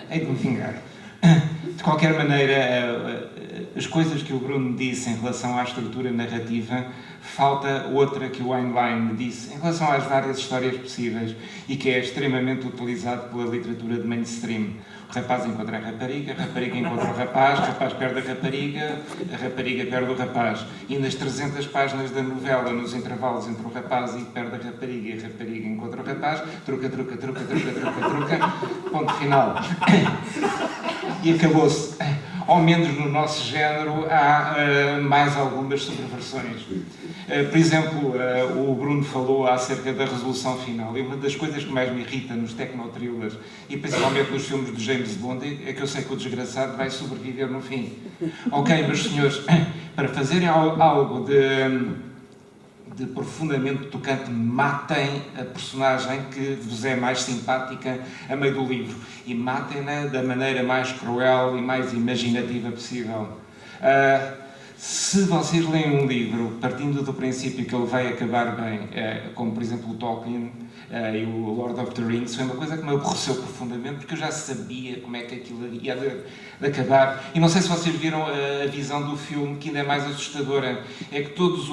Hei de me vingar. De qualquer maneira, as coisas que o Bruno disse em relação à estrutura narrativa, falta outra que o Heinlein me disse em relação às várias histórias possíveis e que é extremamente utilizado pela literatura de mainstream. O rapaz encontra a rapariga encontra o rapaz perde a rapariga perde o rapaz. E nas 300 páginas da novela, nos intervalos entre o rapaz e perde a rapariga encontra o rapaz, truca, ponto final. E acabou-se. Ao menos no nosso género há mais algumas subversões. Por exemplo, o Bruno falou acerca da resolução final. E uma das coisas que mais me irrita nos techno-thrillers, e principalmente nos filmes de James Bond, é que eu sei que o desgraçado vai sobreviver no fim. Ok, meus senhores, para fazerem algo de profundamente tocante, matem a personagem que vos é mais simpática a meio do livro. E matem-na da maneira mais cruel e mais imaginativa possível. Se vocês leem um livro partindo do princípio que ele vai acabar bem, como por exemplo o Tolkien e o Lord of the Rings, foi uma coisa que me aborreceu profundamente, porque eu já sabia como é que aquilo ia de acabar. E não sei se vocês viram a visão do filme, que ainda é mais assustadora. É que todos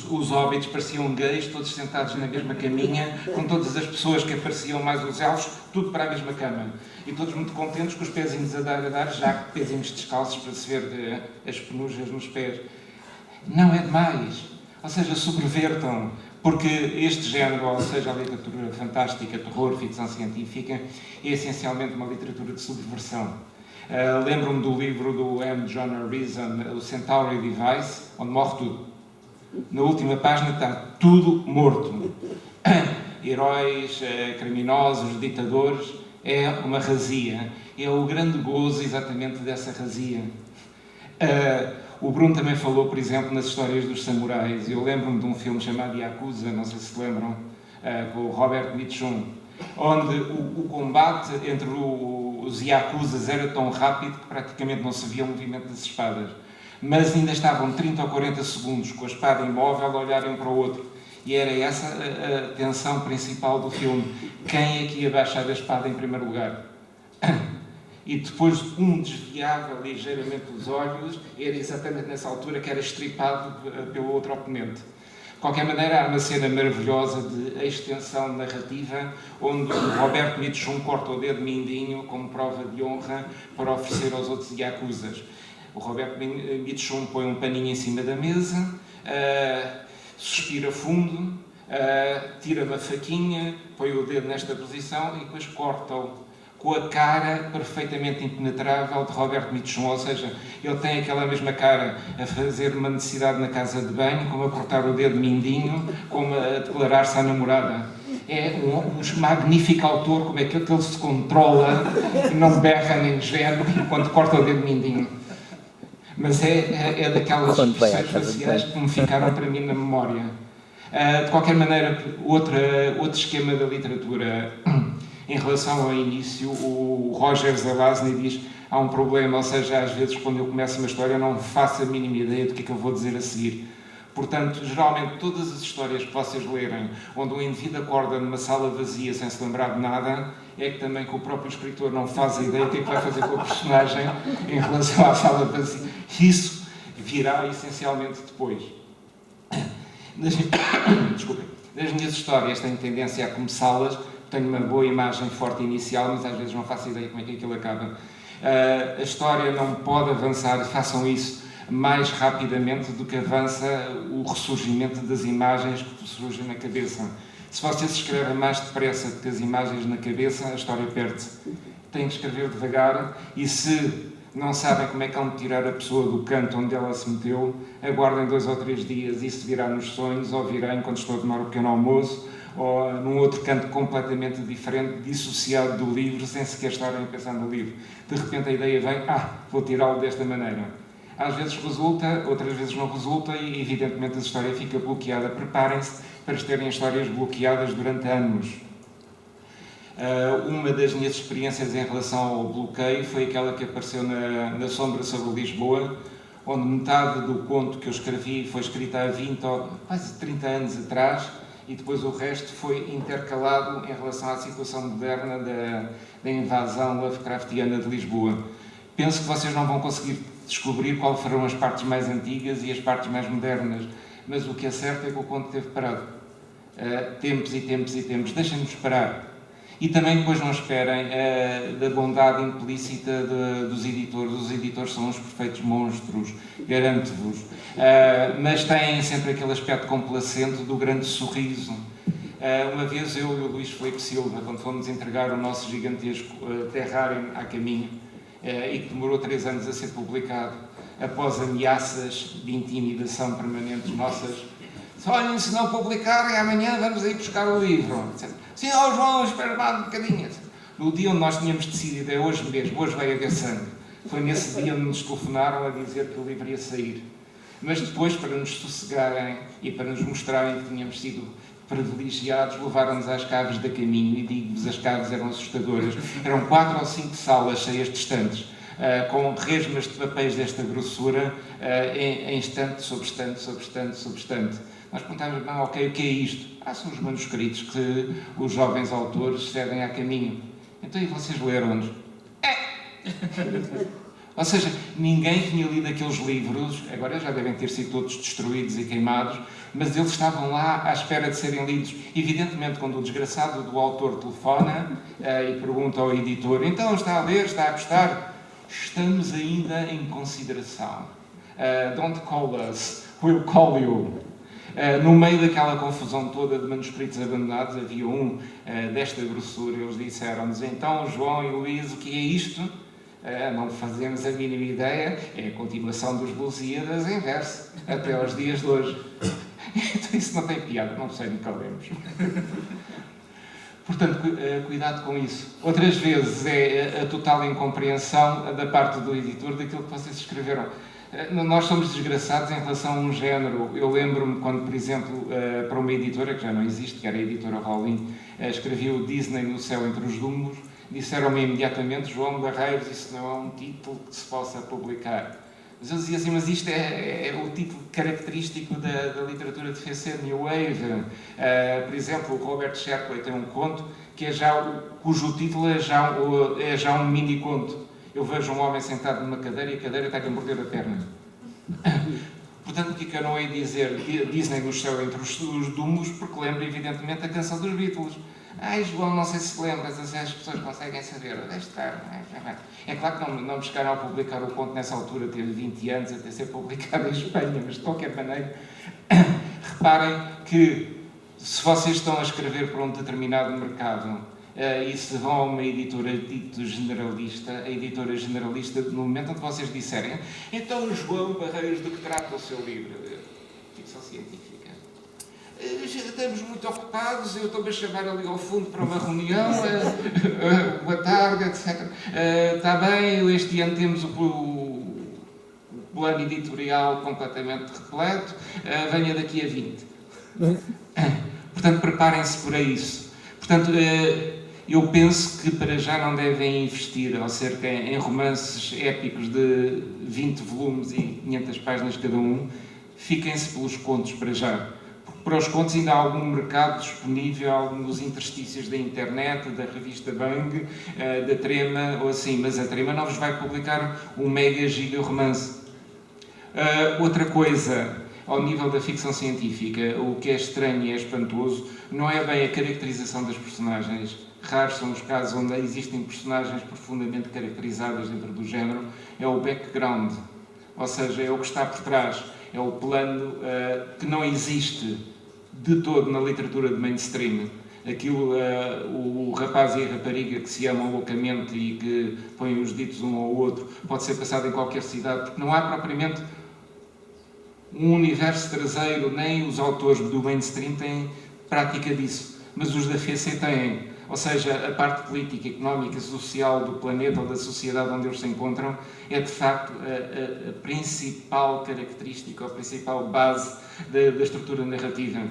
os hobbits pareciam gays, todos sentados na mesma caminha, com todas as pessoas que apareciam, mais os elfos, tudo para a mesma cama. E todos muito contentes, com os pezinhos a dar, já que pezinhos descalços para se ver as penujas nos pés. Não é demais. Ou seja, subvertam, porque este género, ou seja, a literatura fantástica, terror, ficção científica, é essencialmente uma literatura de subversão. Lembro-me do livro do M. John Reason, o Centauri Device, onde morre tudo. Na última página está tudo morto. Heróis, criminosos, ditadores, é uma razia. É o grande gozo exatamente dessa razia. O Bruno também falou, por exemplo, nas histórias dos samurais. Eu lembro-me de um filme chamado Yakuza, não sei se lembram, com o Robert Mitchum, onde o combate entre os Yakuzas era tão rápido que praticamente não se via o movimento das espadas. Mas ainda estavam 30 ou 40 segundos com a espada imóvel a olharem um para o outro. E era essa a tensão principal do filme. Quem é que ia baixar a espada em primeiro lugar? E depois um desviava ligeiramente os olhos, era exatamente nessa altura que era estripado pelo outro oponente. De qualquer maneira, há uma cena maravilhosa de extensão narrativa, onde o Robert Mitchum corta o dedo mindinho como prova de honra para oferecer aos outros Yakuzas. O Robert Mitchum põe um paninho em cima da mesa, suspira fundo, tira uma faquinha, põe o dedo nesta posição e depois corta-o com a cara perfeitamente impenetrável de Robert Mitchum, ou seja, ele tem aquela mesma cara a fazer uma necessidade na casa de banho, como a cortar o dedo mindinho, como a declarar-se à namorada. É um magnífico autor, como é que ele se controla e não berra nem geme enquanto corta o dedo mindinho. Mas é daquelas expressões faciais que me ficaram para mim na memória. De qualquer maneira, outro esquema da literatura. Em relação ao início, o Roger Zelazny diz há um problema, ou seja, às vezes quando eu começo uma história eu não faço a mínima ideia do que é que eu vou dizer a seguir. Portanto, geralmente todas as histórias que vocês lerem, onde um indivíduo acorda numa sala vazia sem se lembrar de nada, é que também que o próprio escritor não faz a ideia do que é que vai fazer com a personagem em relação à sala vazia. Isso virá essencialmente depois. Desculpem. Nas minhas histórias tenho tendência a começá-las, tenho uma boa imagem forte inicial, mas às vezes não faço ideia como é que aquilo acaba. A história não pode avançar, façam isso mais rapidamente do que avança o ressurgimento das imagens que surgem na cabeça. Se vocês escrevem mais depressa do que as imagens na cabeça, a história perde-se. Têm que escrever devagar e se não sabem como é que hão de tirar a pessoa do canto onde ela se meteu, aguardem 2 ou 3 dias e isso virá nos sonhos ou virá enquanto estou a tomar o pequeno almoço ou num outro canto completamente diferente, dissociado do livro, sem sequer estarem a pensar no livro. De repente a ideia vem, vou tirá-lo desta maneira. Às vezes resulta, outras vezes não resulta e evidentemente a história fica bloqueada. Preparem-se para terem histórias bloqueadas durante anos. Uma das minhas experiências em relação ao bloqueio foi aquela que apareceu na Sombra sobre Lisboa, onde metade do conto que eu escrevi foi escrita há 20 ou quase 30 anos atrás e depois o resto foi intercalado em relação à situação moderna da invasão Lovecraftiana de Lisboa. Penso que vocês não vão conseguir descobrir quais foram as partes mais antigas e as partes mais modernas, mas o que é certo é que o conto teve parado. Tempos e tempos e tempos. Deixem-nos parar. E também depois não esperem da bondade implícita dos editores. Os editores são uns perfeitos monstros, garanto-vos. Mas têm sempre aquele aspecto complacente do grande sorriso. Uma vez eu e o Luís Filipe Silva, quando fomos entregar o nosso gigantesco Terrarium à Caminho, e que demorou 3 anos a ser publicado, após ameaças de intimidação permanentes nossas, olhem, se não publicarem, amanhã vamos aí buscar o livro. Sim, João, espera lá um bocadinho. No dia onde nós tínhamos decidido, é hoje mesmo, hoje vai haver sangue, foi nesse dia onde nos telefonaram a dizer que o livro ia sair. Mas depois, para nos sossegarem e para nos mostrarem que tínhamos sido privilegiados, levaram-nos às caves da Caminho, e digo-vos, as caves eram assustadoras. Eram 4 ou 5 salas cheias de estantes, com resmas de papéis desta grossura, em estante sobre estante, sobre estante, sobre estante. Nós perguntávamos, ok, o que é isto? São os manuscritos que os jovens autores cedem a Caminho. Então, e vocês leram-nos? Ou seja, ninguém tinha lido aqueles livros, agora já devem ter sido todos destruídos e queimados, mas eles estavam lá à espera de serem lidos. Evidentemente, quando o desgraçado do autor telefona e pergunta ao editor, então está a ler, está a gostar? Estamos ainda em consideração. Don't call us, we'll call you. No meio daquela confusão toda de manuscritos abandonados, havia um desta grossura. Eles disseram-nos, então, João e Luís, o que é isto? Não fazemos a mínima ideia, é a continuação dos Lusíadas em verso, até aos dias de hoje. Então isso não tem piada, não sei, nunca lemos. Portanto, cuidado com isso. Outras vezes é a total incompreensão da parte do editor daquilo que vocês escreveram. Nós somos desgraçados em relação a um género. Eu lembro-me quando, por exemplo, para uma editora, que já não existe, que era a editora Rowling, escrevi o Disney no Céu entre os Dumos, disseram-me imediatamente, João Barreiros, isso não é um título que se possa publicar. Mas eu dizia assim, mas isto é o título característico da literatura de FCC, New Wave. Por exemplo, o Robert Sheckley tem um conto que cujo título é já um mini-conto. Eu vejo um homem sentado numa cadeira e a cadeira está a morder a perna. Portanto, o que eu não hei de dizer Disney no Céu entre os Dumos, porque lembro evidentemente a canção dos Beatles. João, não sei se lembras, as pessoas conseguem saber. Deixa estar. É claro que não me chegaram a publicar o conto nessa altura, teve 20 anos até ser publicado em Espanha, mas de qualquer maneira, reparem que se vocês estão a escrever para um determinado mercado e se vão a uma editora dito generalista, a editora generalista, no momento onde vocês disserem, então, João Barreiros, de que trata o seu livro? Ficção científica. Estamos muito ocupados, eu estou-me a chamar ali ao fundo para uma reunião, boa tarde, etc. Está bem, este ano temos o plano editorial completamente repleto, venha daqui a 20. Portanto, preparem-se para isso. Portanto, eu penso que para já não devem investir cerca em romances épicos de 20 volumes e 500 páginas cada um. Fiquem-se pelos contos para já. Para os contos ainda há algum mercado disponível nos interstícios da internet, da revista Bang, da Trema ou assim, mas a Trema não vos vai publicar um mega giga romance. Outra coisa, ao nível da ficção científica, o que é estranho e é espantoso não é bem a caracterização das personagens. Raros são os casos onde existem personagens profundamente caracterizadas dentro do género, é o background, ou seja, é o que está por trás, é o plano que não existe de todo na literatura de mainstream. Aquilo, o rapaz e a rapariga que se amam loucamente e que põem os ditos um ao outro, pode ser passado em qualquer cidade, porque não há propriamente um universo traseiro, nem os autores do mainstream têm prática disso, mas os da FCC têm. Ou seja, a parte política, económica, social do planeta ou da sociedade onde eles se encontram é, de facto, a principal característica, a principal base da estrutura narrativa.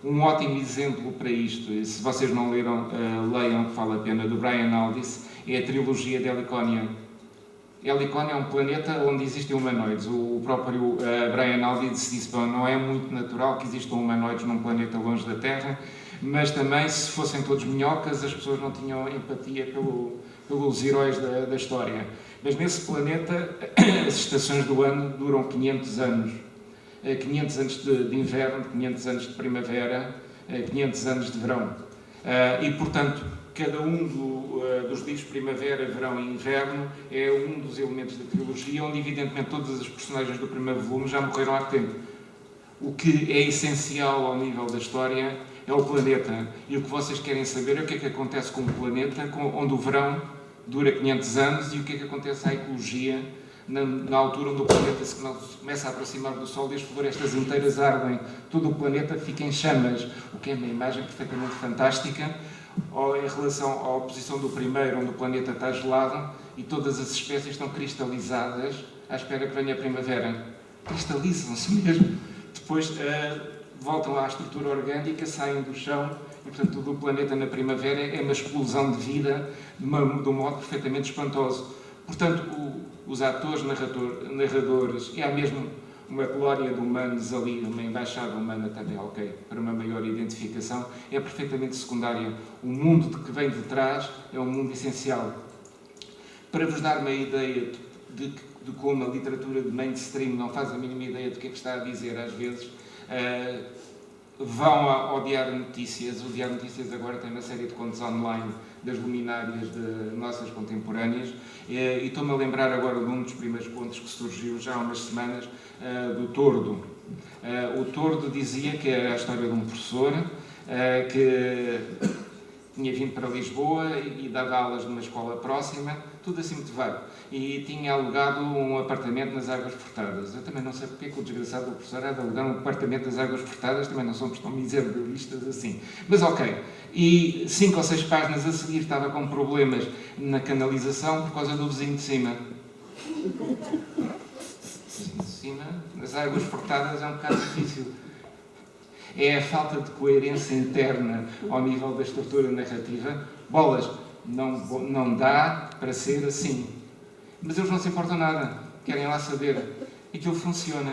Um ótimo exemplo para isto, e se vocês não leram, leiam, que vale a pena, do Brian Aldiss, é a trilogia de Heliconia. Heliconia é um planeta onde existem humanoides. O próprio Brian Aldiss disse que não é muito natural que existam humanoides num planeta longe da Terra, mas também, se fossem todos minhocas, as pessoas não tinham empatia pelos heróis da história. Mas nesse planeta, as estações do ano duram 500 anos. 500 anos de inverno, 500 anos de primavera, 500 anos de verão. E, portanto, cada um dos dias primavera, verão e inverno é um dos elementos da trilogia, onde, evidentemente, todas as personagens do primeiro volume já morreram há tempo. O que é essencial ao nível da história é o planeta. E o que vocês querem saber é o que é que acontece com o planeta, onde o verão dura 500 anos, e o que é que acontece à ecologia na altura onde o planeta se começa a aproximar do Sol e as florestas inteiras ardem. Todo o planeta fica em chamas, o que é uma imagem perfeitamente fantástica, em relação à oposição do primeiro, onde o planeta está gelado e todas as espécies estão cristalizadas à espera que venha a primavera. Cristalizam-se mesmo. Depois voltam à estrutura orgânica, saem do chão e, portanto, todo o planeta na primavera é uma explosão de vida de um modo perfeitamente espantoso. Portanto, os atores, narradores, e há mesmo uma glória de humanos ali, uma embaixada humana também, ok, para uma maior identificação, é perfeitamente secundária. O mundo que vem de trás é um mundo essencial. Para vos dar uma ideia de como a literatura de mainstream não faz a mínima ideia do que é que está a dizer, às vezes, vão ao Diário Notícias. O Diário Notícias agora tem uma série de contos online das luminárias de nossas contemporâneas, e estou-me a lembrar agora de um dos primeiros contos que surgiu já há umas semanas, do Tordo. O Tordo dizia que era a história de um professor que tinha vindo para Lisboa e dava aulas numa escola próxima, tudo assim muito vago, e tinha alugado um apartamento nas Águas Furtadas. Eu também não sei porque é que o desgraçado do professor há de alugar um apartamento nas Águas Furtadas, também não somos tão miserabilistas assim. Mas ok, e 5 ou 6 páginas a seguir estava com problemas na canalização por causa do vizinho de cima. Vizinho de cima, nas Águas Furtadas é um bocado difícil. É a falta de coerência interna ao nível da estrutura narrativa. Bolas, não dá para ser assim. Mas eles não se importam nada, querem lá saber. E aquilo funciona.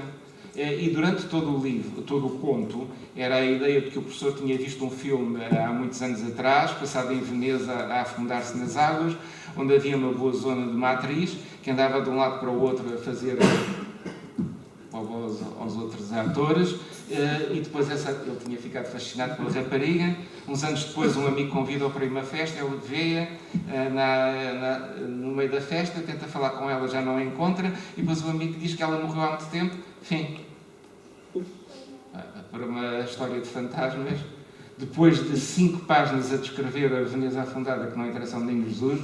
E durante todo o livro, todo o conto, era a ideia de que o professor tinha visto um filme há muitos anos atrás, passado em Veneza a afundar-se nas águas, onde havia uma boa zona de uma atriz que andava de um lado para o outro a fazer aos outros atores, e depois ele tinha ficado fascinado pela rapariga. Uns anos depois um amigo convida-o para ir a uma festa, ele vê-a no meio da festa, tenta falar com ela, já não a encontra, e depois o amigo diz que ela morreu há muito tempo. Fim. Para uma história de fantasmas, depois de 5 páginas a descrever a Veneza afundada, que não interessa ao menino Jesus,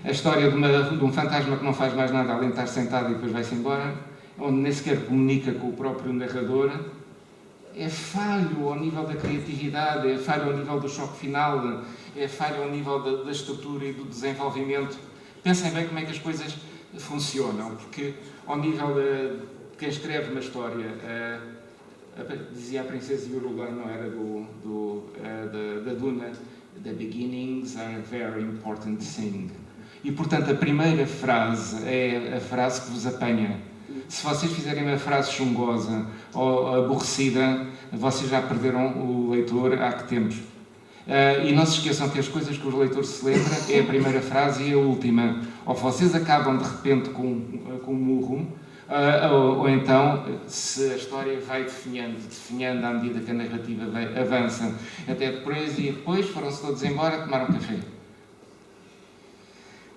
a história de um fantasma que não faz mais nada além de estar sentado e depois vai-se embora, onde nem sequer comunica com o próprio narrador, é falho ao nível da criatividade, é falho ao nível do choque final, é falho ao nível da estrutura e do desenvolvimento. Pensem bem como é que as coisas funcionam, porque ao nível de quem escreve uma história, dizia a princesa Irulan, não era da Duna, "The beginnings are a very important thing." E, portanto, a primeira frase é a frase que vos apanha. Se vocês fizerem uma frase chungosa ou aborrecida, vocês já perderam o leitor há que tempos. E não se esqueçam que as coisas que o leitor se lembra é a primeira frase e a última. Ou vocês acabam de repente com um murro, ou então, se a história vai definhando à medida que a narrativa avança, até depois, e depois foram-se todos embora, tomaram café.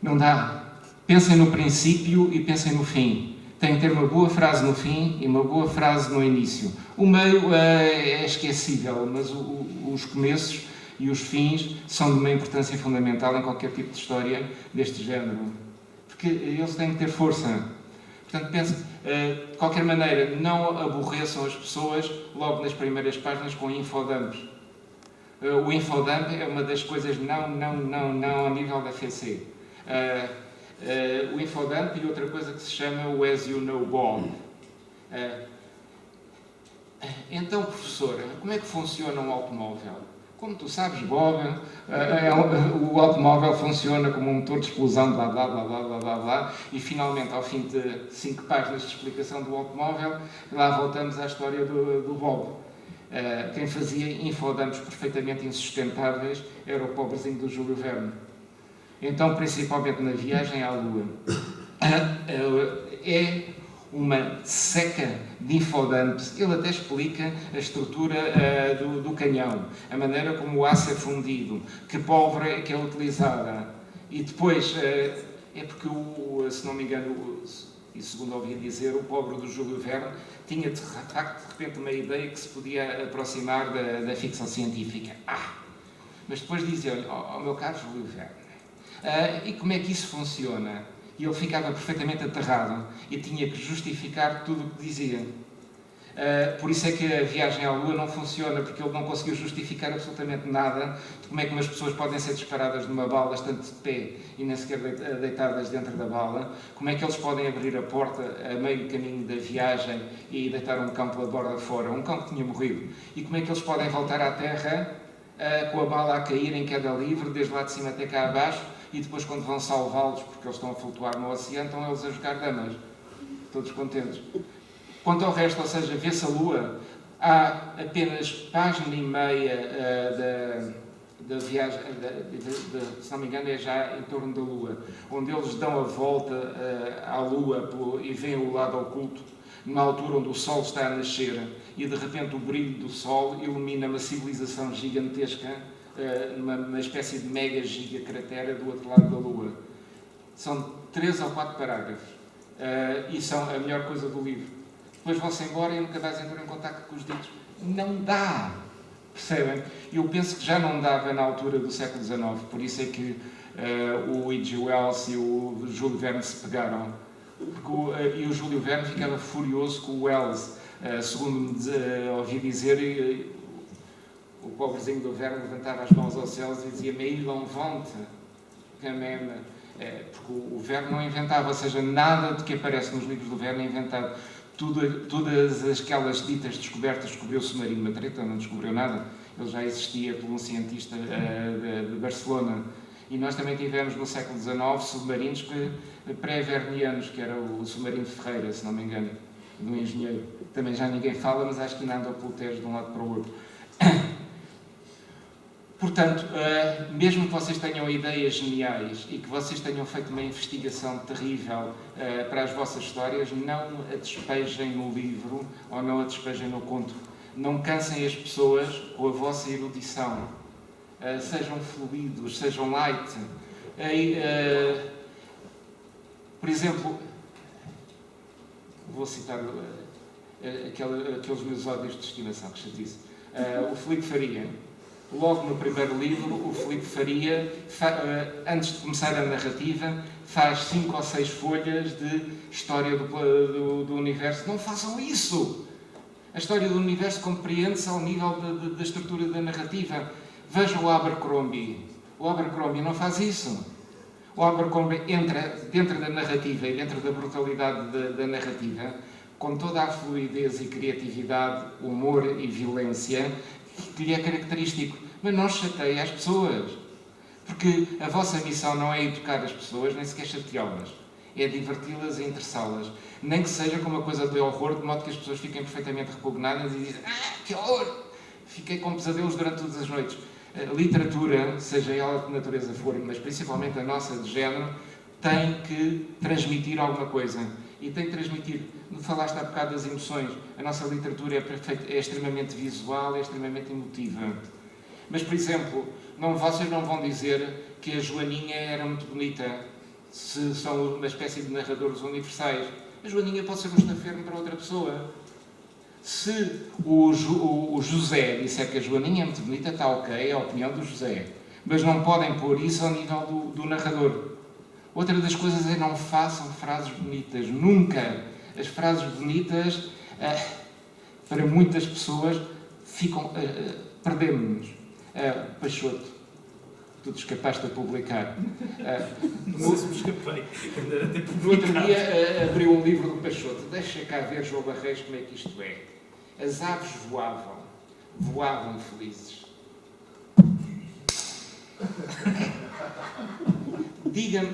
Não dá. Pensem no princípio e pensem no fim. Tem que ter uma boa frase no fim e uma boa frase no início. O meio é esquecível, mas os começos e os fins são de uma importância fundamental em qualquer tipo de história deste género. Porque eles têm que ter força. Portanto, penso, de qualquer maneira, não aborreçam as pessoas logo nas primeiras páginas com infodumps. O infodump é uma das coisas não a nível da FC. O infodump e outra coisa que se chama o As You Know Bob. Então, professora, como é que funciona um automóvel? Como tu sabes, Bob, o automóvel funciona como um motor de explosão, blá, blá, blá, blá, blá, blá, blá, e finalmente, ao fim de 5 páginas de explicação do automóvel, lá voltamos à história do Bob. Quem fazia infodumps perfeitamente insustentáveis era o pobrezinho do Júlio Verne. Então, principalmente na viagem à Lua, é uma seca de infodumps. Ele até explica a estrutura do canhão, a maneira como o aço é fundido, que pólvora é que é utilizada. E depois, é porque, se não me engano, e segundo ouvi dizer, o pobre do Júlio Verne tinha de facto, de repente, uma ideia que se podia aproximar da ficção científica. Mas depois dizia-lhe, meu caro Júlio Verne, e como é que isso funciona? E ele ficava perfeitamente aterrado e tinha que justificar tudo o que dizia. Por isso é que a viagem à Lua não funciona, porque ele não conseguiu justificar absolutamente nada de como é que umas pessoas podem ser disparadas numa bala estando de pé e nem sequer deitadas dentro da bala, como é que eles podem abrir a porta a meio caminho da viagem e deitar um cão pela borda fora, um cão que tinha morrido, e como é que eles podem voltar à Terra com a bala a cair em queda livre, desde lá de cima até cá abaixo, e depois quando vão salvá-los, porque eles estão a flutuar no oceano, estão eles a jogar damas, todos contentes. Quanto ao resto, ou seja, vê-se a Lua, há apenas página e meia da viagem, se não me engano, é já em torno da Lua, onde eles dão a volta à Lua e veem o lado oculto, numa altura onde o Sol está a nascer, e de repente o brilho do Sol ilumina uma civilização gigantesca, numa espécie de mega giga cratera do outro lado da Lua. São 3 ou 4 parágrafos, e são a melhor coisa do livro. Depois vão-se embora e nunca mais entram em contacto com os ditos. Não dá! Percebem? Eu penso que já não dava na altura do século XIX, por isso é que o E.G. Wells e o Júlio Verne se pegaram. E o Júlio Verne ficava furioso com o Wells, segundo me ouvi dizer, o pobrezinho do Verne levantava as mãos ao céu e dizia: "Mais l'on vente, quand même." Porque o Verne não inventava, ou seja, nada de que aparece nos livros do Verne é inventado. Todas aquelas ditas descobertas, descobriu o submarino Matreta, não descobriu nada, ele já existia por um cientista de Barcelona. E nós também tivemos no século XIX submarinos pré-vernianos, que era o submarino Ferreira, se não me engano, do engenheiro. Também já ninguém fala, mas acho que ainda andou pelo Tejo de um lado para o outro. Portanto, mesmo que vocês tenham ideias geniais e que vocês tenham feito uma investigação terrível para as vossas histórias, não a despejem no livro ou não a despejem no conto. Não cansem as pessoas com a vossa erudição. Sejam fluidos, sejam light. Por exemplo, vou citar aqueles meus ódios de estimação, que chatice. O Filipe Faria. Logo no primeiro livro, o Filipe Faria, antes de começar a narrativa, faz 5 ou 6 folhas de história do universo. Não façam isso! A história do universo compreende-se ao nível da estrutura da narrativa. Vejam o Abercrombie. O Abercrombie não faz isso. O Abercrombie entra dentro da narrativa e dentro da brutalidade da narrativa, com toda a fluidez e criatividade, humor e violência que lhe é característico, mas não chateia as pessoas, porque a vossa missão não é educar as pessoas, nem sequer chateá-las, é diverti-las e interessá-las, nem que seja com uma coisa de horror, de modo que as pessoas fiquem perfeitamente repugnadas e dizem: que horror! Fiquei com pesadelos durante todas as noites. A literatura, seja ela de natureza for, mas principalmente a nossa de género, tem que transmitir alguma coisa. E tem que transmitir, falaste há bocado das emoções, a nossa literatura é extremamente visual, é extremamente emotiva. Mas, por exemplo, vocês não vão dizer que a Joaninha era muito bonita, se são uma espécie de narradores universais. A Joaninha pode ser um estafermo para outra pessoa. Se o José disser que a Joaninha é muito bonita, está ok, é a opinião do José. Mas não podem pôr isso ao nível do narrador. Outra das coisas é: não façam frases bonitas. Nunca. As frases bonitas, para muitas pessoas, perdemos-nos. Peixoto, tu te escapaste a publicar. Não sei se me escapei. No outro dia abriu um livro do Peixoto. Deixa cá ver, João Barreiros, como é que isto é. As aves voavam felizes. Diga-me,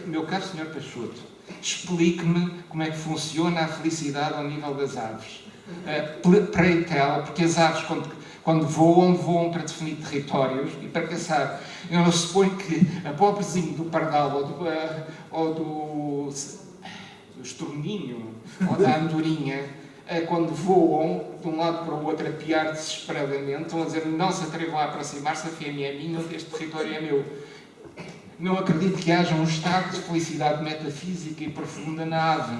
meu caro Sr. Peixoto, explique-me como é que funciona a felicidade ao nível das aves. Preitela, porque as aves, quando voam, voam para definir territórios e para caçar. Eu não suponho que a pobrezinha do pardal ou do estorninho ou da andorinha, quando voam de um lado para o outro a piar desesperadamente, estão a dizer: não se atrevam a aproximar-se, a fêmea é minha, este território é meu. Não acredito que haja um estado de felicidade metafísica e profunda na ave.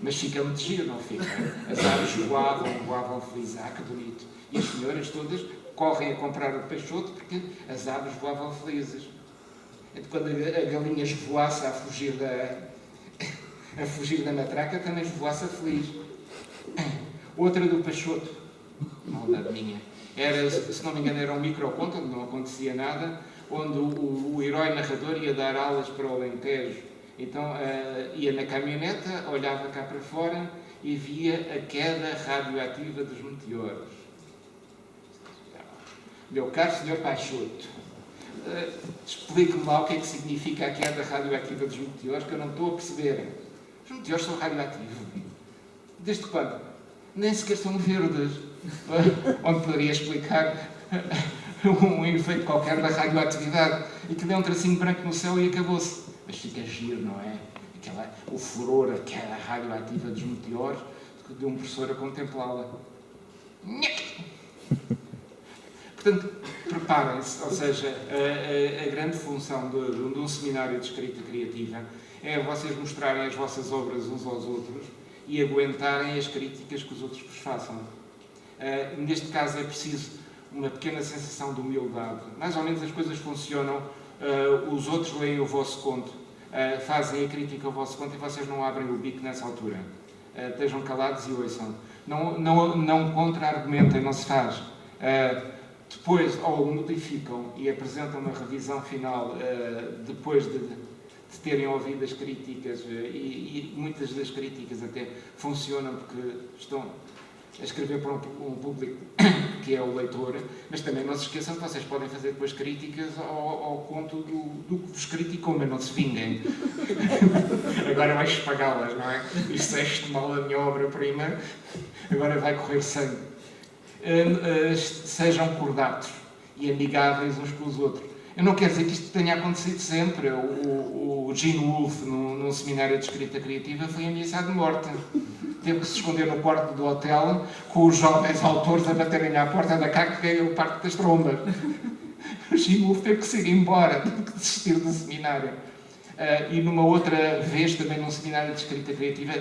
Mas fica muito giro, não fica? As aves voavam felizes. Ah, que bonito. E as senhoras todas correm a comprar o peixoto porque as aves voavam felizes. Quando a galinha esvoaça a fugir da matraca, também esvoaça feliz. Outra do peixoto, maldade minha, era, se não me engano, era um microconto, onde não acontecia nada, onde o herói narrador ia dar aulas para o Alentejo. Então ia na caminhoneta, olhava cá para fora e via a queda radioativa dos meteoros. Meu caro senhor Peixoto, explique-me lá o que é que significa a queda radioativa dos meteoros, que eu não estou a perceber. Os meteoros são radioativos. Desde quando? Nem sequer são verdes. Onde poderia explicar um efeito qualquer da radioatividade. E que deu um tracinho branco no céu e acabou-se. Mas fica giro, não é? O furor, aquela radioativa dos meteoros, de um professor a contemplá-la. Portanto, preparem-se, ou seja, a grande função de um seminário de escrita criativa é vocês mostrarem as vossas obras uns aos outros e aguentarem as críticas que os outros vos façam. Neste caso é preciso uma pequena sensação de humildade. Mais ou menos as coisas funcionam, os outros leem o vosso conto, fazem a crítica ao vosso conto e vocês não abrem o bico nessa altura. Estejam calados e ouçam. Não contra-argumentem, não se faz. Depois, ou modificam e apresentam uma revisão final depois de terem ouvido as críticas, e muitas das críticas até funcionam porque estão a escrever para um público que é o leitor, mas também não se esqueçam que vocês podem fazer depois críticas ao conto do que vos criticou, mas não se vinguem. Agora vais pagá-las, não é? Disseste mal a minha obra-prima, agora vai correr sangue. Sejam cordatos e amigáveis uns com os outros. Eu não quero dizer que isto tenha acontecido sempre. O Gene Wolfe, num seminário de escrita criativa, foi ameaçado de morte. Teve que se esconder no quarto do hotel com os jovens autores a baterem à porta da cá que caiu o parque das trombas. O Gene Wolfe teve que sair embora, teve que desistir do seminário. E numa outra vez, também num seminário de escrita criativa,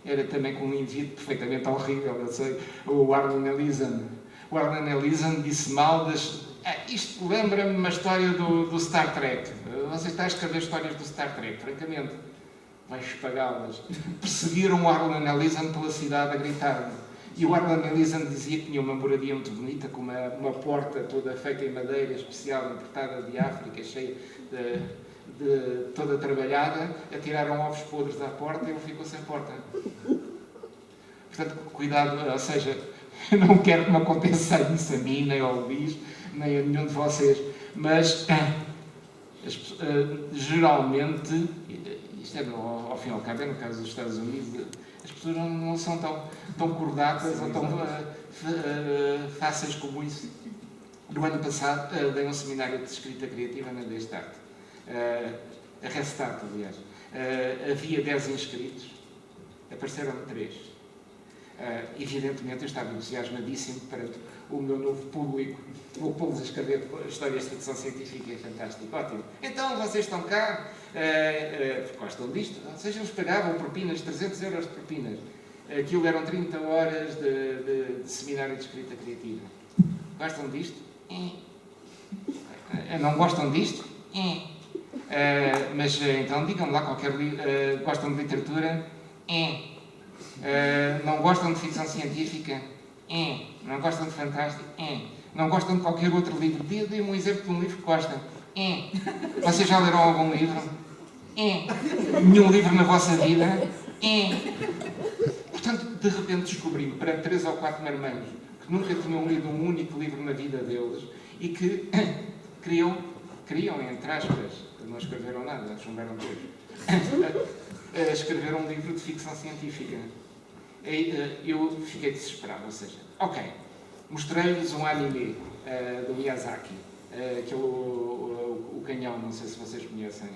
era também com um indivíduo perfeitamente horrível, eu sei, o Arlen Ellison. O Arlen Ellison disse mal das... isto lembra-me uma história do Star Trek. Você está a escrever histórias do Star Trek, francamente. Vais pagá-las. Perseguiram o Arlen Ellison pela cidade a gritar. E o Arlen Ellison dizia que tinha uma moradia muito bonita, com uma porta toda feita em madeira especial, importada de África, cheia de toda trabalhada. Atiraram ovos podres à porta e ele ficou sem porta. Portanto, cuidado, ou seja, eu não quero que me aconteça isso a mim, nem ao Luís, nem a nenhum de vocês, mas geralmente, isto é ao fim e ao cabo, é no caso dos Estados Unidos, as pessoas não são tão cordatas ou tão fáceis como isso. No ano passado, dei um seminário de escrita criativa na Destart, a Restart, aliás. Havia 10 inscritos, apareceram 3. Evidentemente, eu estava entusiasmadíssimo para o meu novo público. Vou pô-los a escrever histórias de ficção científica, é fantástico, ótimo. Então, vocês estão cá, gostam disto? Vocês nos pagavam propinas, 300 euros de propinas. Aquilo eram 30 horas de seminário de escrita criativa. Gostam disto? Não gostam disto? Mas então digam-me lá qualquer livro. Gostam de literatura? Não gostam de ficção científica? Não gostam de fantástico? Não gostam de qualquer outro livro? Dê-me um exemplo de um livro que gostam. Vocês já leram algum livro? Nenhum livro na vossa vida? Portanto, de repente descobri-me para 3 ou 4 marmanjos que nunca tinham lido um único livro na vida deles e que queriam, entre aspas, não escreveram nada, chumbaram todos, escrever um livro de ficção científica. eu fiquei desesperado, ou seja, ok, mostrei-lhes um anime do Miyazaki, que é o Canhão, não sei se vocês conhecem,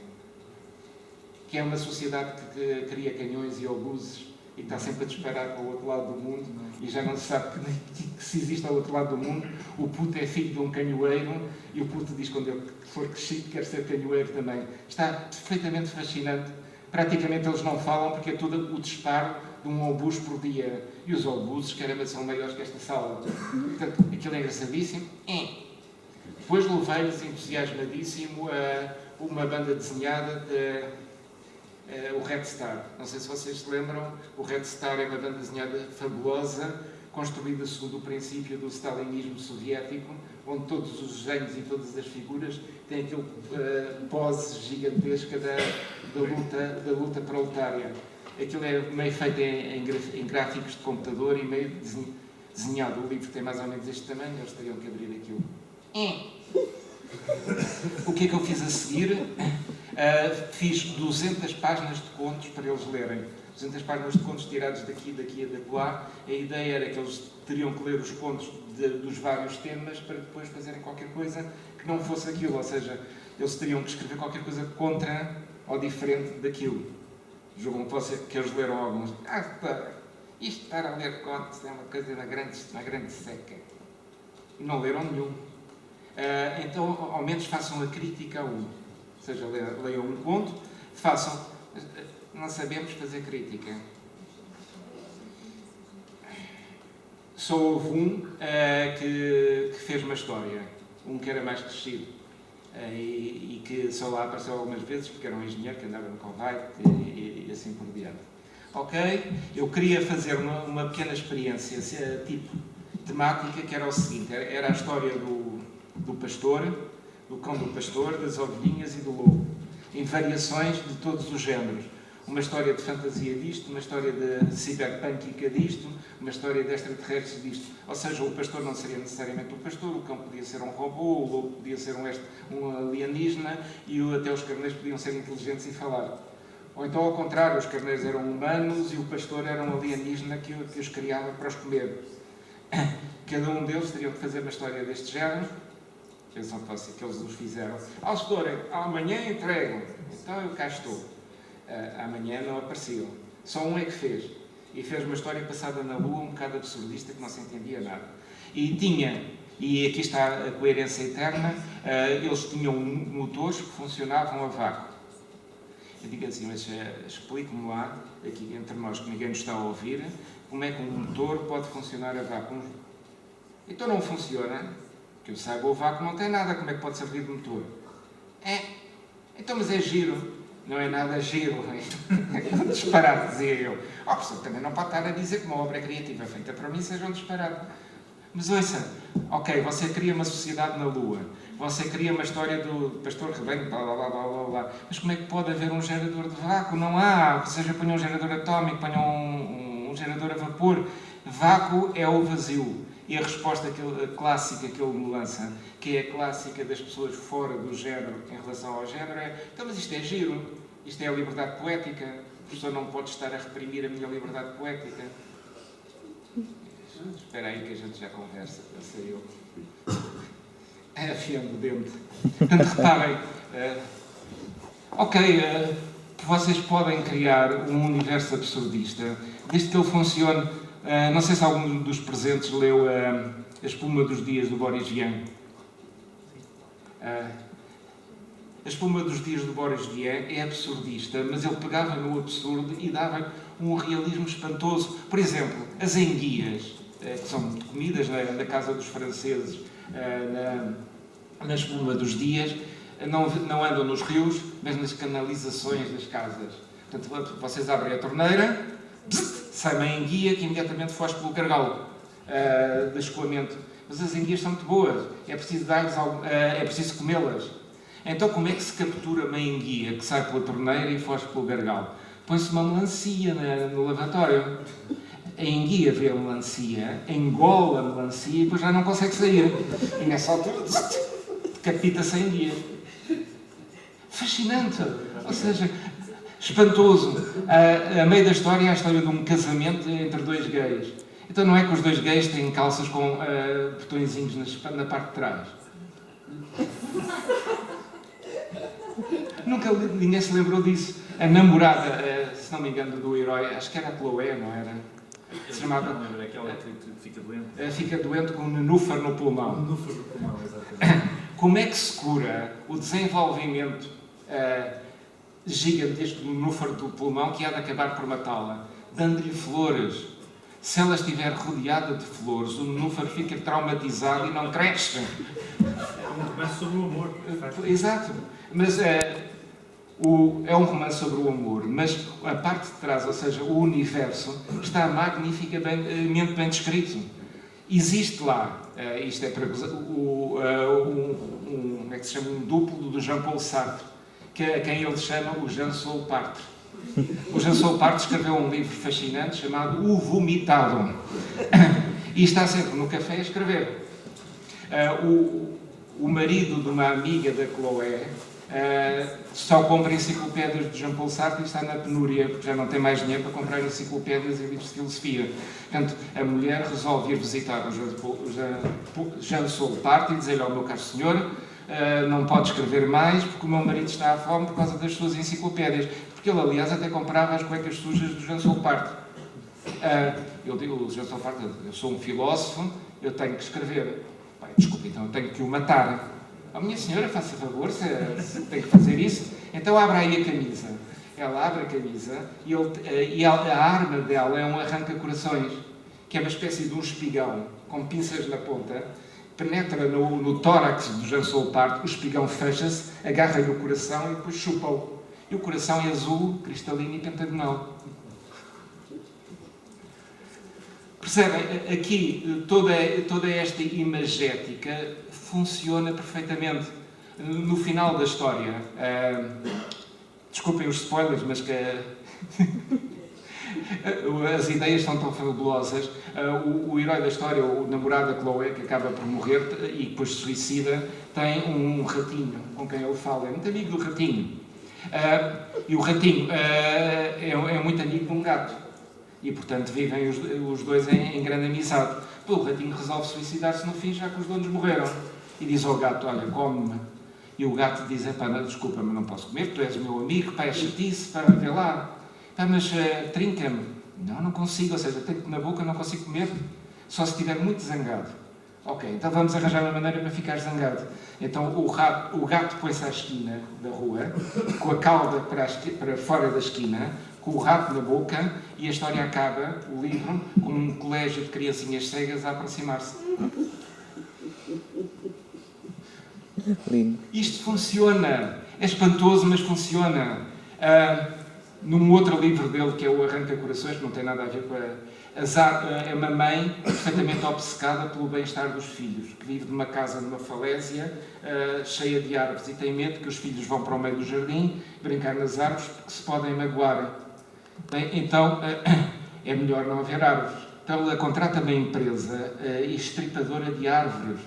que é uma sociedade que cria canhões e obuses e está sempre a disparar para o outro lado do mundo e já não se sabe que se existe ao outro lado do mundo. O puto é filho de um canhoeiro e o puto diz, quando ele for crescido, quer ser canhoeiro também. Está perfeitamente fascinante. Praticamente eles não falam porque é todo o disparo de um obus por dia. E os obuses, caramba, são maiores que esta sala. Portanto, aquilo é engraçadíssimo. Depois levei-lhes entusiasmadíssimo a uma banda desenhada o Red Star. Não sei se vocês se lembram, o Red Star é uma banda desenhada fabulosa, construída segundo o princípio do stalinismo soviético, onde todos os desenhos e todas as figuras têm aquele pose gigantesca da luta proletária. Aquilo é meio feito em gráficos de computador e meio desenhado. O livro tem mais ou menos este tamanho, eles teriam que abrir aquilo. O que é que eu fiz a seguir? Fiz 200 páginas de contos para eles lerem. 200 páginas de contos tirados daqui e da lá. A ideia era que eles teriam que ler os contos dos vários temas para depois fazerem qualquer coisa que não fosse aquilo. Ou seja, eles teriam que escrever qualquer coisa contra ou diferente daquilo. Julgam que eles leram alguns. Isto para ler contos é uma coisa na grande seca. E não leram nenhum. Então, ao menos façam a crítica a um. Ou seja, leiam um conto, façam... Não sabemos fazer crítica. Só houve um que fez uma história. Um que era mais crescido. E que só lá apareceu algumas vezes, porque era um engenheiro que andava no Kuwait e assim por diante. Ok? Eu queria fazer uma pequena experiência, tipo temática, que era o seguinte. Era a história do pastor, do cão do pastor, das ovelhinhas e do lobo, em variações de todos os géneros. Uma história de fantasia disto, uma história de ciberpânquica disto, uma história de extraterrestres disto. Ou seja, o pastor não seria necessariamente o pastor, o cão podia ser um robô, o lobo podia ser um alienígena e até os carneiros podiam ser inteligentes e falar. Ou então, ao contrário, os carneiros eram humanos e o pastor era um alienígena que os criava para os comer. Cada um deles teria que fazer uma história deste género. Pensam que eles os fizeram. Senhor, amanhã entrego. Então eu cá estou. Amanhã não apareciam. Só um é que fez. E fez uma história passada na Lua, um bocado absurdista, que não se entendia nada. E aqui está a coerência eterna, eles tinham motores que funcionavam a vácuo. Eu digo assim, mas explique-me lá, aqui entre nós, que ninguém nos está a ouvir, como é que um motor pode funcionar a vácuo. Então não funciona. Que eu saiba, o vácuo não tem nada, como é que pode servir de motor? Então, mas é giro. Não é nada giro. É disparado, dizia eu. A pessoa também não pode estar a dizer que uma obra criativa feita para mim seja um disparado. Mas ouça, ok, você cria uma sociedade na Lua, você cria uma história do pastor rebanho, blá, blá, blá, blá, blá. Mas como é que pode haver um gerador de vácuo? Não há. Ou seja, ponham um gerador atómico, ponham um gerador a vapor. Vácuo é o vazio. E a resposta clássica que ele me lança, que é a clássica das pessoas fora do género em relação ao género, é: então, mas isto é giro, isto é a liberdade poética, o professor não pode estar a reprimir a minha liberdade poética. Espera aí que a gente já conversa, pensei eu. Afiando o dente. Portanto, reparem, vocês podem criar um universo absurdista, desde que ele funcione. Não sei se algum dos presentes leu A Espuma dos Dias, do Boris Vian. A Espuma dos Dias, do Boris Vian, é absurdista, mas ele pegava no absurdo e dava um realismo espantoso. Por exemplo, as enguias, que são comidas na casa dos franceses, na Espuma dos Dias, não andam nos rios, mas nas canalizações das casas. Portanto, vocês abrem a torneira, sai uma enguia que imediatamente foge pelo gargalo de escoamento. Mas as enguias são muito boas, é preciso dar-lhes é preciso comê-las. Então, como é que se captura uma enguia que sai pela torneira e foge pelo gargalo? Põe-se uma melancia no lavatório. A enguia vê a melancia, engola a melancia e depois já não consegue sair. E nessa altura, decapita-se a enguia. Fascinante! Ou seja, Espantoso. A meio da história é a história de um casamento entre dois gays. Então não é que os dois gays têm calças com botõezinhos na parte de trás. Nunca ninguém se lembrou disso. A namorada, se não me engano, do herói, acho que era a Chloé, não era? Se chamava... Não lembro, aquela que fica doente. Fica doente com um nenúfar no pulmão. Nenúfar no pulmão, exatamente. Como é que se cura o desenvolvimento gigantesco do nenúfar do pulmão que há de acabar por matá-la? Dando-lhe flores. Se ela estiver rodeada de flores, o nenúfar fica traumatizado e não cresce. É um romance sobre o amor. Exato. Mas é um romance sobre o amor, mas a parte de trás, ou seja, o universo, está magnificamente bem descrito. Existe lá, isto é para como é que se chama? Um duplo do Jean-Paul Sartre, a quem ele chama o Jean-Saul Sartre. O Jean-Saul Sartre escreveu um livro fascinante chamado O Vomitado. E está sempre no café a escrever. O marido de uma amiga da Chloé só compra enciclopédias de Jean-Paul Sartre e está na penúria, porque já não tem mais dinheiro para comprar enciclopédias e livros de filosofia. Portanto, a mulher resolve ir visitar o Jean-Paul Sartre e dizer-lhe ao meu caro senhor, não pode escrever mais porque o meu marido está à fome por causa das suas enciclopédias. Porque ele, aliás, até comprava as cuecas sujas do Jean-Paul Sartre. Eu digo, Jean-Paul Sartre, eu sou um filósofo, eu tenho que escrever. Pai, desculpe, então eu tenho que o matar. A minha senhora, faça favor, se tem que fazer isso, então abra aí a camisa. Ela abre a camisa e a arma dela é um arranca-corações, que é uma espécie de um espigão, com pinças na ponta, penetra no tórax do Jean-Paul Sartre, o espigão fecha-se, agarra-lhe o coração e depois chupa-o. E o coração é azul, cristalino e pentagonal. Percebem? Aqui, toda esta imagética funciona perfeitamente. No final da história, desculpem os spoilers, mas que as ideias são tão fabulosas. O herói da história, o namorado da Chloé, que acaba por morrer e depois se suicida, tem um ratinho com quem ele fala. É muito amigo do ratinho. E o ratinho é muito amigo de um gato. E, portanto, vivem os dois em grande amizade. O ratinho resolve suicidar-se no fim, já que os donos morreram. E diz ao gato, olha, come-me. E o gato diz, desculpa, mas não posso comer, tu és meu amigo, pá, é chatice, para ver lá. Pá, mas trinca-me. Não consigo, ou seja, tenho-te na boca, não consigo comer, só se estiver muito zangado. Ok, então vamos arranjar uma maneira para ficar zangado. Então o gato põe-se à esquina da rua, com a cauda para fora da esquina, com o rato na boca, e a história acaba, o livro, com um colégio de criancinhas cegas a aproximar-se. Lindo. Isto funciona. É espantoso, mas funciona. Num outro livro dele, que é o Arranca-Corações, que não tem nada a ver com é uma mãe perfeitamente obcecada pelo bem-estar dos filhos, que vive numa casa numa falésia cheia de árvores e tem medo que os filhos vão para o meio do jardim brincar nas árvores porque se podem magoar. Bem, então é melhor não haver árvores. Então ela contrata uma empresa estripadora de árvores.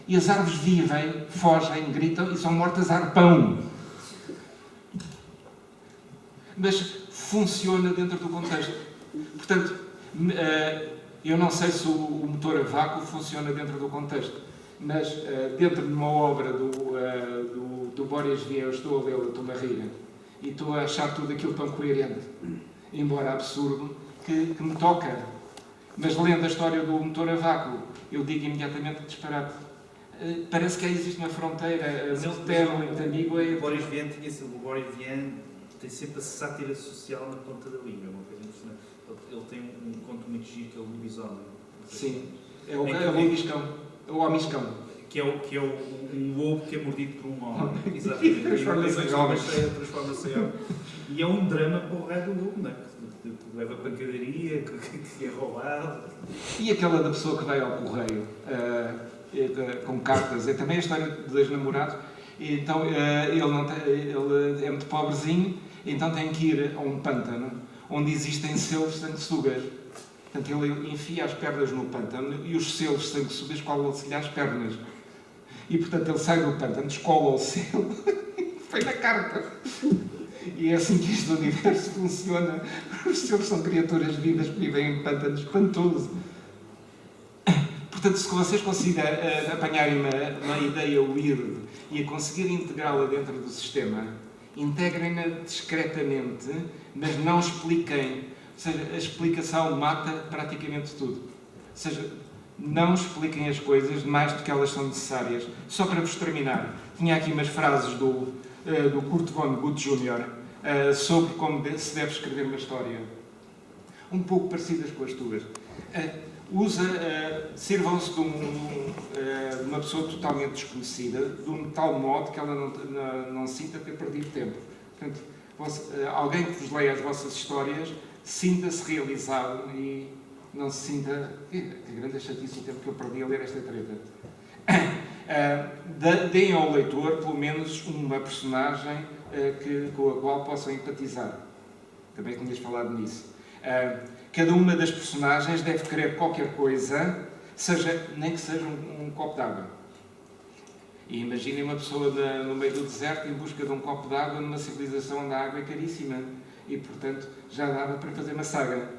E as árvores vivem, fogem, gritam e são mortas a arpão. Mas funciona dentro do contexto. Portanto, eu não sei se o motor a vácuo funciona dentro do contexto, mas dentro de uma obra do Boris Vian, eu estou a lê-la, estou-me a rir, e estou a achar tudo aquilo tão coerente, embora absurdo, que me toca. Mas lendo a história do motor a vácuo, eu digo imediatamente que disparate. Parece que existe uma fronteira muito tênue, muito ambígua. O Boris Vian tem sempre a sátira social na ponta da língua, uma coisa impressionante. Ele tem um conto muito giro que é o lobisomem. Sim, é o lobiscão, o homiscão. Que é um lobo que é mordido por um homem. Exatamente. Transforma-se em homem. E é um drama para o resto do lobo, não é? Que leva pancadaria, que é roubado. E aquela da pessoa que vai ao correio com cartas, é também a história de dois namorados. Então ele é muito pobrezinho, então tem que ir a um pântano onde existem selos sanguessugas. Portanto, ele enfia as pernas no pântano e os selos sanguessugas colam-se-lhe às pernas. E, portanto, ele sai do pântano, descola o selo e põe na carta. E é assim que este universo funciona. Os seres são criaturas vivas que vivem em pântanos espantoso. Portanto, se vocês conseguirem apanharem uma ideia weird e a conseguirem integrá-la dentro do sistema, integrem-na discretamente, mas não expliquem. Ou seja, a explicação mata praticamente tudo. Ou seja, não expliquem as coisas mais do que elas são necessárias. Só para vos terminar, tinha aqui umas frases do Kurt Vonnegut Jr. Sobre como se deve escrever uma história. Um pouco parecidas com as tuas. Sirvam-se de uma pessoa totalmente desconhecida, de um tal modo que ela não sinta ter perdido tempo. Portanto, alguém que vos leia as vossas histórias, sinta-se realizado e não se sinta... Que grande chatice o tempo que eu perdi a ler esta treta. Deem ao leitor, pelo menos, uma personagem com a qual possam empatizar. Também tinhas falado nisso. Cada uma das personagens deve querer qualquer coisa, nem que seja um copo d'água. E imaginem uma pessoa no meio do deserto em busca de um copo d'água numa civilização onde a água é caríssima. E, portanto, já dava para fazer uma saga.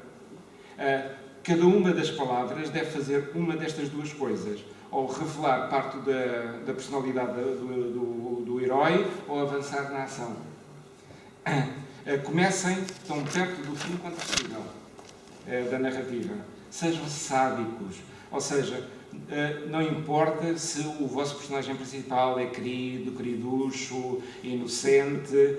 Cada uma das palavras deve fazer uma destas duas coisas. Ou revelar parte da personalidade do herói, ou avançar na ação. Comecem tão perto do fim quanto possível da narrativa. Sejam sádicos. Ou seja, não importa se o vosso personagem principal é querido, queriducho, inocente,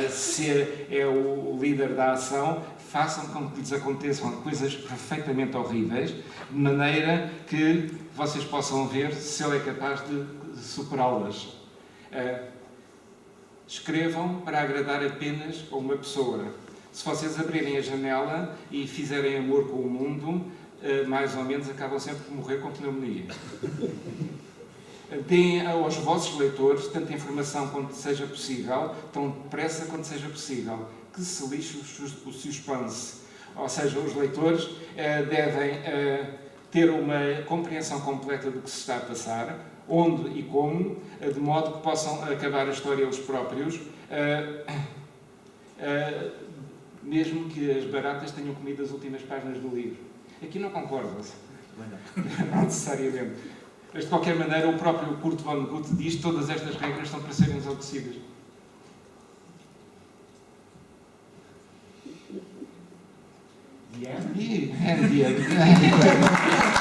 se é o líder da ação, façam com que lhes aconteçam coisas perfeitamente horríveis, de maneira que vocês possam ver se ele é capaz de superá-las. Escrevam para agradar apenas a uma pessoa. Se vocês abrirem a janela e fizerem amor com o mundo, mais ou menos acabam sempre por morrer com pneumonia. Deem aos vossos leitores tanta informação quanto seja possível, tão depressa quanto seja possível. Que se lixe o suspense. Ou seja, os leitores devem ter uma compreensão completa do que se está a passar, onde e como, de modo que possam acabar a história eles próprios, mesmo que as baratas tenham comido as últimas páginas do livro. Aqui não concordam-se. Não necessariamente. Mas, de qualquer maneira, o próprio Kurt Vonnegut diz que todas estas regras são para serem obedecidas. The end? The end.